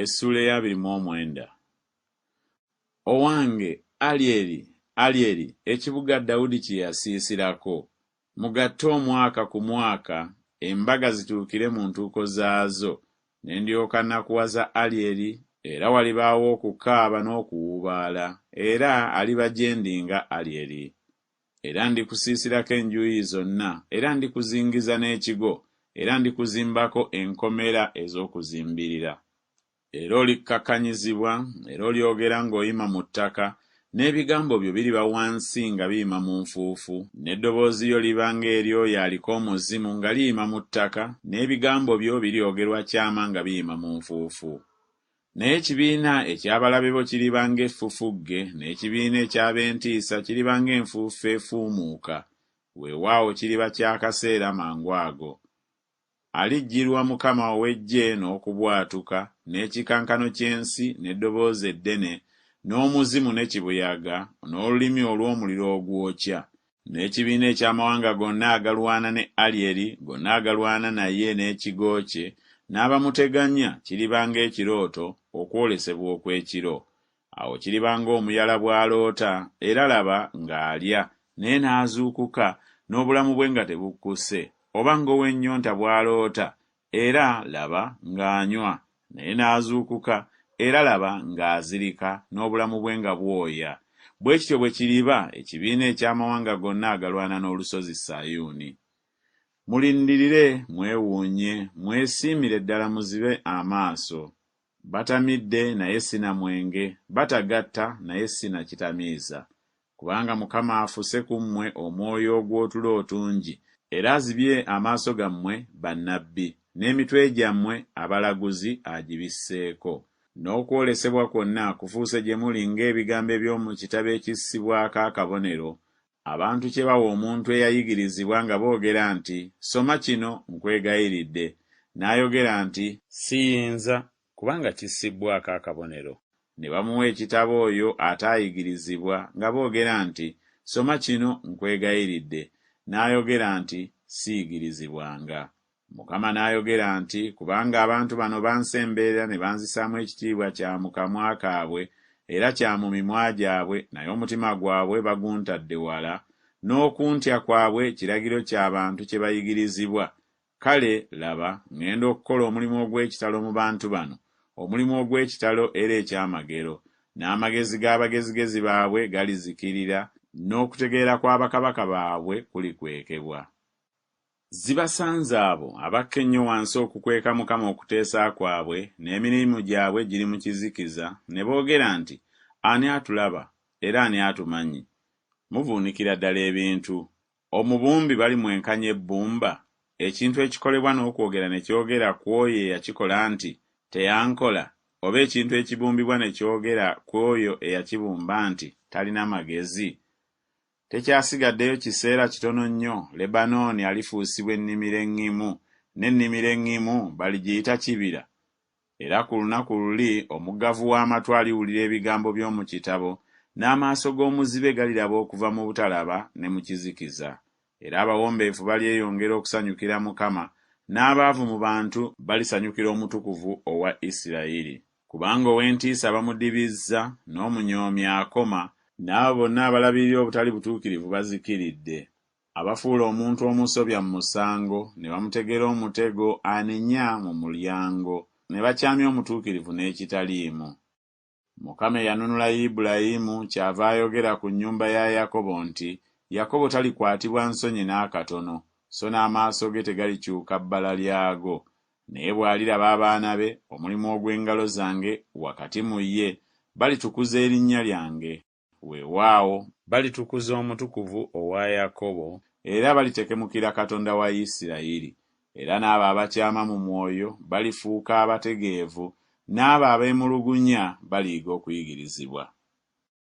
Essuula ya 29. Owange Alyeri ekibuga Dawudi kye yasiisirako. Mugatte omwaka ku mwaka, embaga zituukire mu ntuuko zaazo, ne ndyoka nakuwaza Alyeri, era walibaawo okukaaba n'okuwuubaala, era aliba gye ndi nga Alyeri. Era ndikusiisirako enjuuyi zonna, era ndikuzingiza n'ekigo, era ndikuzimbako enkomera ez'okuzimbirira. Era olikakkanyizibwa, era olyogera ng'oyima mu ttaka, n'ebigambo byo biriba wansi nga biyima mu nfuufu, n'eddoboozi lyo liba ng'eryoyo aliko omuzimu nga liyima mu ttaka, n'ebigambo byo biryogerwa kyama nga biyima mu nfuufu. Naye ekibiina eky'abalabe bo kiriba ng'effufugge, n'ekibiina eky'ab'entiisa kiriba ng'enfuufu efuumuuka. Weewaawo kiriba kyakaseera mangu ago. Alijjirwa Mukama ow'Eggye n'okubwatuka, n'ekikankano ky'ensi, n'eddoboozi eddene, n'omuzimu ne kibuyaga, n'olulimi olw'omuliro ogwokya. N'ekibiina eky'amawanga gonna agalwana ne Alyeri, gonna agalwana naye n'ekigo kye, n'abamuteganya kiriba ng'ekirooto, okwolesebwa okw'ekiro. Awo kiriba ng'omuyala bw'aloota, era laba ng'alya, naye n'azuukuka, n'obulamu bwe nga tebukkuse. Oba ng'ow'ennyonta bw'aloota, era laba ng'anywa, naye n'azuukuka, era laba ng'azirika, n'obulamu bwe nga bwoya. Bwe kityo bwe kiriba ekibiina eky'amawanga gonna agalwana n'olusozi Sayuuni. Mulindirire, mwewuunye, mwesiimire ddala muzibe amaaso. Batamidde naye sina mwenge, batagatta naye sina kitamiiza. Kubanga Mukama afuse ku mmwe omwoyo ogw'otulo otungi, era azibye amaaso gammwe bannabbi, n'emitwe gyammwe abalaguzi agibisseeko. N'okwolesebwa kwonna kufuuse gye muli ng'ebigambo eby'omu kitabo ekissibwako akabonero, abantu kye bawa omuntu eyayigirizibwa nga boogera nti, soma kino nkwegayiridde, n'ayogera nti, siyinza, kubanga kissibwako akabonero. Ne bamuwa ekitabo oyo ataayigirizibwa nga boogera nti, soma kino nkwegayiridde, n'ayogera nti, siyigirizibwanga. Mukama n'ayogera nti, kubanga abantu bano bansemberera ne banzisaamu ekitiibwa kya mu kamwa kaabwe era kya mu mimwa gyabwe, naye omutima gwabwe baguntadde wala, n'okuntya kwabwe kiragiro ky'abantu kye bayigirizibwa. Kale laba, ŋŋenda okukola omulimu ogw'ekitalo mu bantu bano, omulimu ogw'ekitalo era eky'amagero, n'amagezi g'abagezigezi baabwe galizikirira, n'okutegeera kw'abakabaka baabwe kulikwekebwa. Zibasanze abo abakka ennyo wansi okukweka Mukama okuteesa kwabwe, n'emirimu gyabwe giri mu kizikiza, ne boogera nti, ani atulaba era ani atumanyi? Muvuunikira ddala ebintu. Omubumbi balimwenkanya ebbumba, ekintu ekikolebwa n'okwogera ne kyogera ku oyo eyakikola nti, teyankola, oba ekintu ekibumbibwa ne kyogera ku oyo eyakibumba nti, talina magezi. Tekyasigaddeyo kiseera kitono nnyo, Lebanooni alifuusibwa ennimiro eŋŋimu, n'ennimiro eŋŋimu baligiyita kibira. Era ku lunaku luli omuggavu w'amatu aliwulira ebigambo by'omu kitabo, n'amaaso g'omuzibe galiraba okuva mu butalaba ne mu kizikiza. Era abawombeefu balyeyongera okusanyukira Mukama, n'abaavu mu bantu balisanyukira Omutukuvu owa Isirayiri. Kubanga ow'entiisa bamudibizza, n'omunyoomi akoma, n'abo bonna abalabirira obutali butuukirivu bazikiridde. Abafuula omuntu omusobya mu musango, ne bamutegera omutego anenya mu mulyango, ne bakyamya omutuukirivu n'ekitaliimu. Mukama yanunula Ibulayimu kyava ayogera ku nnyumba ya Yakobo nti, Yakobo talikwatibwa nsonyi n'akatono, so n'amaaso ge tegalikyuka bbala lyago. Naye bw'aliraba abaana be, omulimu ogw'engalo zange wakati mu ye, balitukuza erinnya lyange. Weewaawo balitukuza Omutukuvu owa Yakobo, era balitekemukira Katonda wa Isirayiri. Era n'abo abakyama mu mwoyo balifuuka abategeevu, n'abo abeemulugunya baliyiga okuyigirizibwa.